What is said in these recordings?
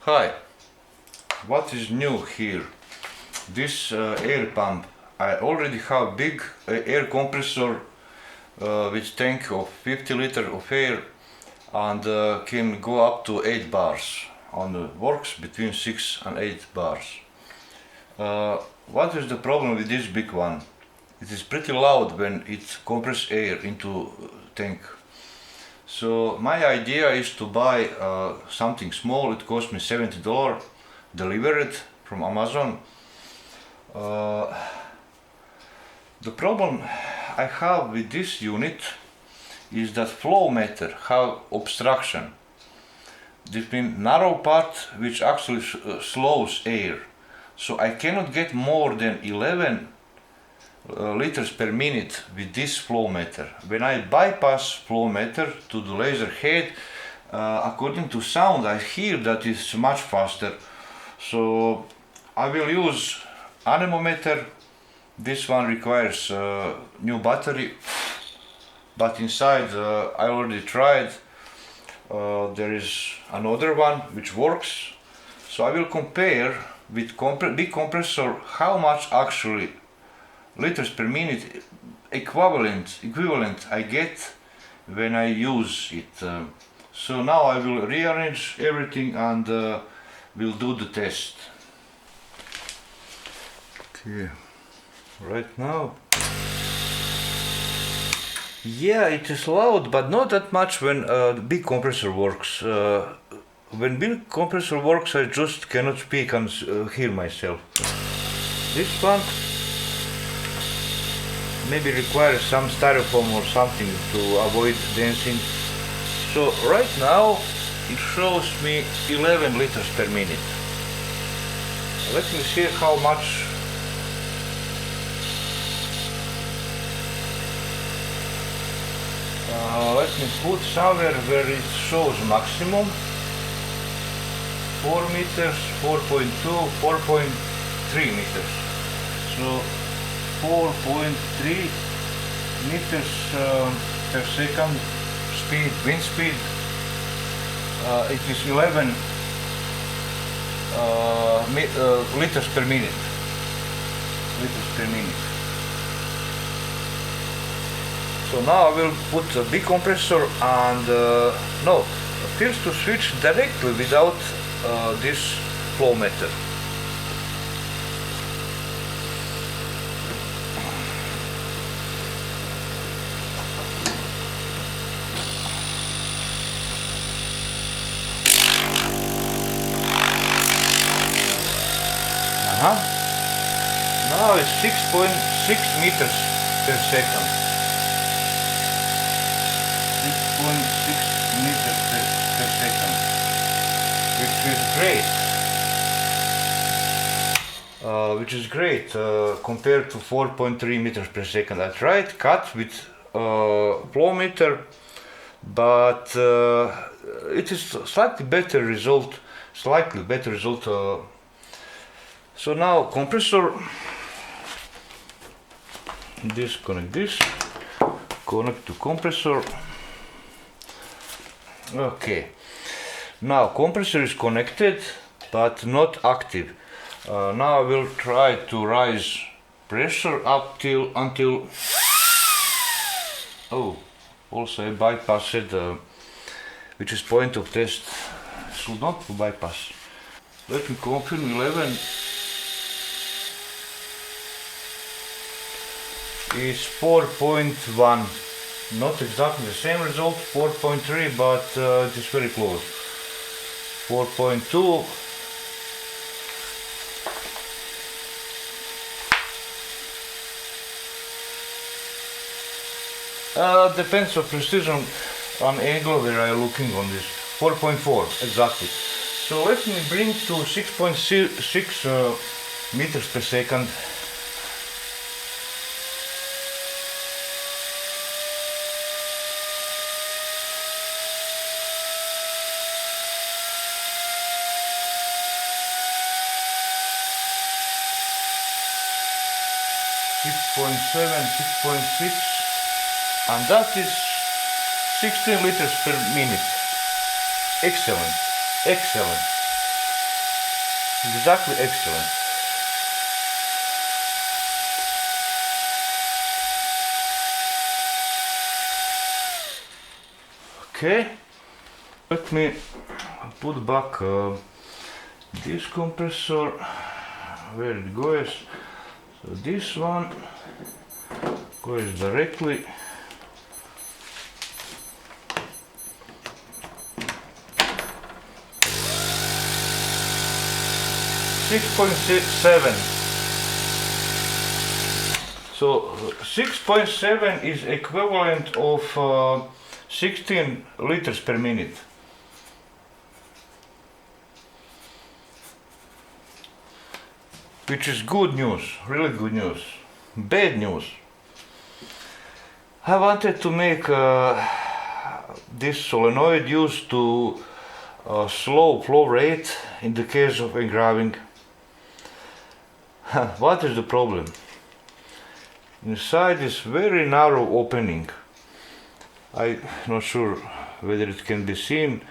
Hi, what is new here? This air pump. I already have big air compressor with tank of 50 liter of air and can go up to 8 bars and works between 6 and 8 bars. What is the problem with this big one? It is pretty loud when it compresses air into tank. So my idea is to buy something small. It cost me $70 delivered from Amazon. The problem I have with this unit is that flow meter have obstruction. This means narrow part which actually slows air. So I cannot get more than 11 liters per minute with this flow meter. When I bypass flow meter to the laser head, according to sound I hear that it's much faster. So I will use anemometer. This one requires new battery, but inside I already tried. There is another one which works. So I will compare with big compressor how much actually liters per minute equivalent I get when I use it. So now I will rearrange everything and we'll do the test. Okay, right now. Yeah, it is loud, but not that much when the big compressor works. When big compressor works, I just cannot speak and hear myself. This one maybe requires some styrofoam or something to avoid dancing. So right now it shows me 11 liters per minute. Let me see how much. Let me put somewhere where it shows maximum. 4 meters, 4.2, 4.3 meters. So 4.3 meters per second speed, wind speed. It is 11 liters per minute. Liters per minute. So now I will put a big compressor and no, first to switch directly without this flow meter. Now it's 6.6 meters per second. 6.6 meters per second, which is great compared to 4.3 meters per second. I tried cut with flow meter, but it is slightly better result. So now compressor, disconnect this, connect to compressor. Okay, now compressor is connected but not active. Now I will try to raise pressure up until also I bypassed, which is point of test. Should not bypass. Let me confirm 11 is 4.1. Not exactly the same result, 4.3, but it is very close. 4.2. Depends on precision on angle where I am looking on this. 4.4 exactly. So let me bring to 6.6 meters per second. .7, 6.6, and that is 16 liters per minute. Excellent, excellent, exactly excellent. Okay, let me put back this compressor where it goes. So this one goes directly . 6.7. So 6.7 is equivalent of 16 liters per minute. Which is good news, really good news. Bad news. I wanted to make this solenoid used to slow flow rate in the case of engraving. What is the problem? Inside this very narrow opening, I'm not sure whether it can be seen.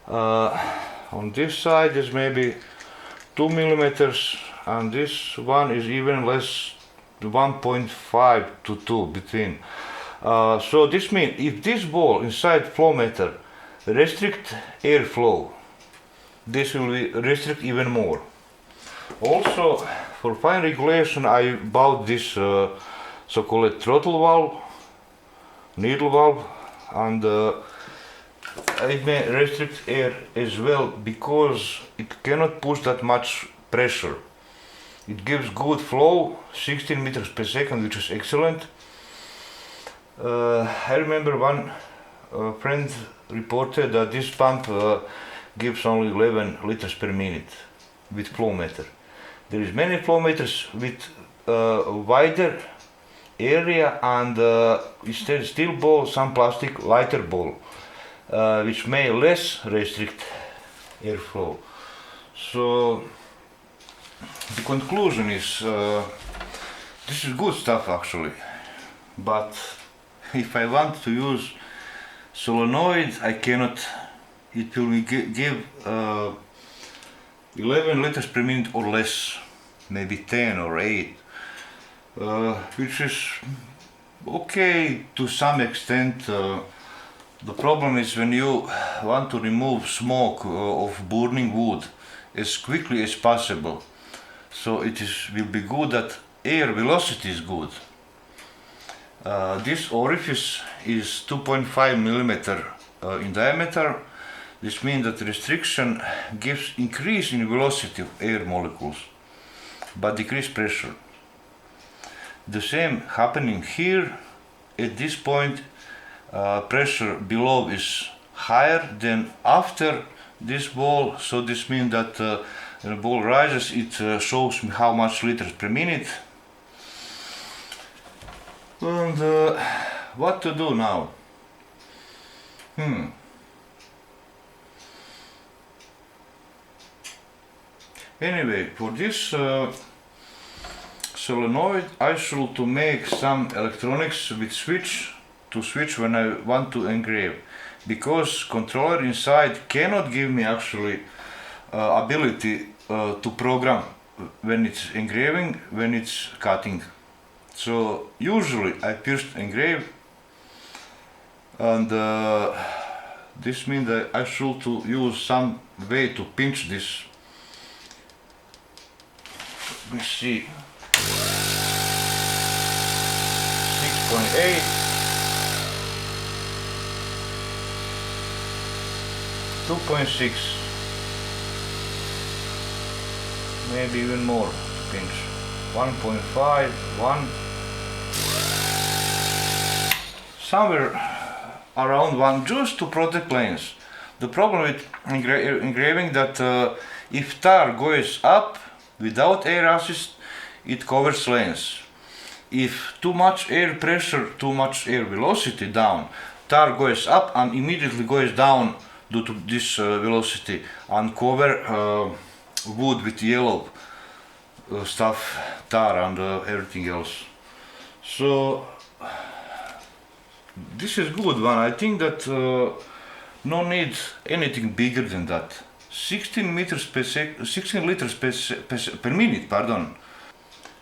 On this side is maybe 2 millimeters, and this one is even less, 1.5 to 2 between. So this means if this ball inside flow meter restrict airflow, this will restrict even more. Also, for fine regulation, I bought this so-called throttle valve, needle valve, and it may restrict air as well because it cannot push that much pressure. It gives good flow, 16 meters per second, which is excellent. I remember one friend reported that this pump gives only 11 liters per minute with flow meter. There is many flow meters with wider area and instead steel ball, some plastic lighter ball, which may less restrict airflow. So the conclusion is this is good stuff actually, but if I want to use solenoid, I cannot. It will give 11 liters per minute or less, maybe 10 or 8, which is okay to some extent. The problem is when you want to remove smoke of burning wood as quickly as possible. So it will be good that air velocity is good. This orifice is 2.5 millimeter in diameter. This means that restriction gives increase in velocity of air molecules, but decrease pressure. The same happening here. At this point, pressure below is higher than after this ball. So this means that when the ball rises, it shows me how much liters per minute. And what to do now? Anyway, for this solenoid, I should to make some electronics with switch to switch when I want to engrave, because controller inside cannot give me actually ability to program when it's engraving, when it's cutting. So usually I first engrave, and this means that I should to use some way to pinch this. Let me see. 6.8. 2.6. Maybe even more to pinch. 1.5, 1. Somewhere around 1, just to protect planes. The problem with engraving that if tar goes up without air assist, it covers lanes. If too much air pressure, too much air velocity down, tar goes up and immediately goes down due to this velocity and cover wood with yellow stuff, tar and everything else. So this is good one. I think that No need anything bigger than that. 16 liters per minute, pardon.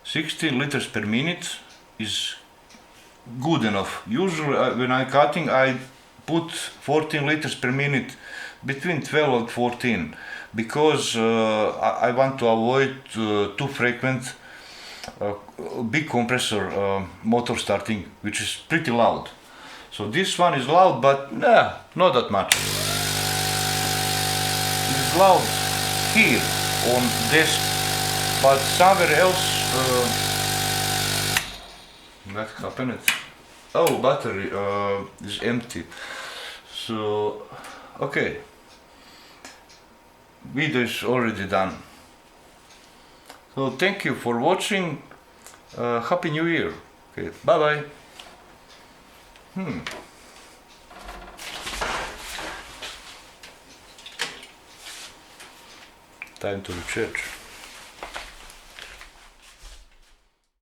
16 liters per minute is good enough. Usually when I'm cutting I put 14 liters per minute, between 12 and 14, because I want to avoid too frequent big compressor motor starting, which is pretty loud. So this one is loud, but not that much. It's loud here on desk, but somewhere else what happened? Oh, battery is empty. So okay, video is already done. So thank you for watching. Happy New Year. Okay, bye bye. Time to the church.